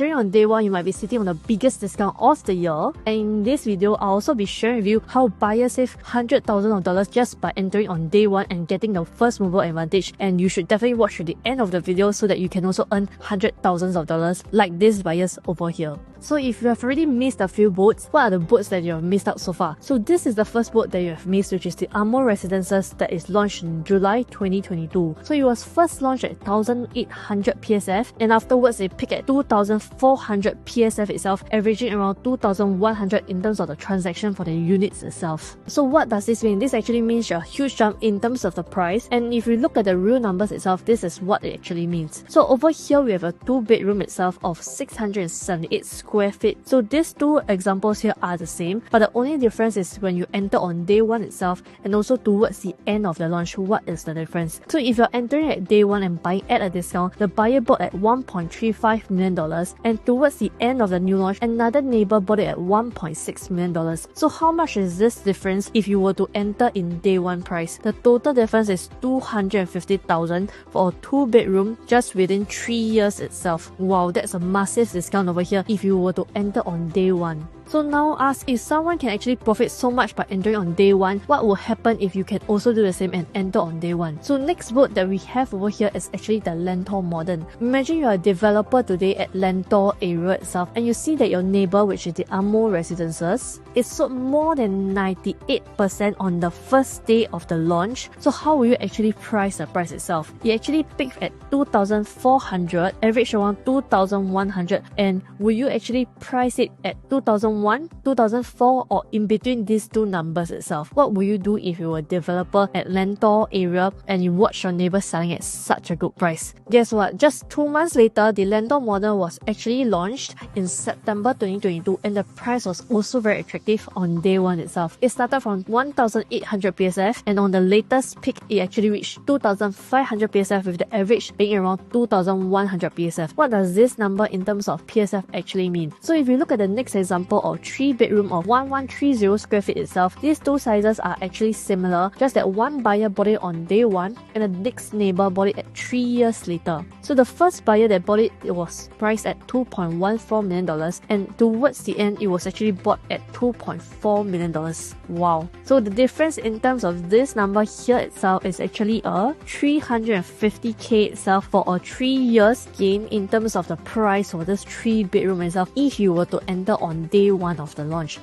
entering on day one, you might be sitting on the biggest discount of the year. And in this video, I'll also be sharing with you how buyers save $100,000 of dollars just by entering on day one and getting the first mover advantage. And you should definitely watch to the end of the video so that you can also earn $100,000s of dollars like these buyers over here. So if you have already missed a few boats, what are the boats that you have missed out so far? So this is the first boat that you have missed, which is the Amo Residences that is launched in July 2022. So it was first launched at 1,800 PSF, and afterwards it peaked at 2,400 PSF itself, averaging around 2,100 in terms of the transaction for the units itself. So what does this mean? This actually means a huge jump in terms of the price, and if you look at the real numbers itself, this is what it actually means. So over here we have a 2-bedroom itself of 678 square feet. So these two examples here are the same, but the only difference is when you enter on day one itself and also towards the end of the launch. What is the difference? So if you're entering at day one and buying at a discount, the buyer bought at $1.35 million, and towards the end of the new launch, another neighbor bought it at $1.6 million. So how much is this difference if you were to enter in day one price? The total difference is $250,000 for a 2-bedroom just within 3 years itself. Wow, that's a massive discount over here if you were to enter on day one. So now ask, if someone can actually profit so much by entering on day one, what will happen if you can also do the same and enter on day one? So next boat that we have over here is actually the Lentor Modern. Imagine you're a developer today at Lentor area itself, and you see that your neighbor, which is the Amo Residences, is sold more than 98% on the first day of the launch. So how will you actually price the price itself? It actually peaked at 2,400, average around 2,100, and will you actually price it at 2,001, 2004, or in between these two numbers itself? What will you do if you were a developer at Lentor area and you watch your neighbor selling at such a good price? Guess what? Just 2 months later, the Lentor Modern was actually launched in September 2022, and the price was also very attractive on day one itself. It started from 1,800 PSF, and on the latest peak, it actually reached 2,500 PSF, with the average being around 2,100 PSF. What does this number in terms of PSF actually mean? So if you look at the next example of 3-bedroom of 1,130 square feet itself, these two sizes are actually similar, just that one buyer bought it on day one and the next neighbor bought it at 3 years later. So the first buyer that bought it, it was priced at $2.14 million, and towards the end it was actually bought at $2.4 million. Wow. So the difference in terms of this number here itself is actually a 350k itself for a 3 years gain in terms of the price for this 3-bedroom itself if you were to enter on day one of the launch.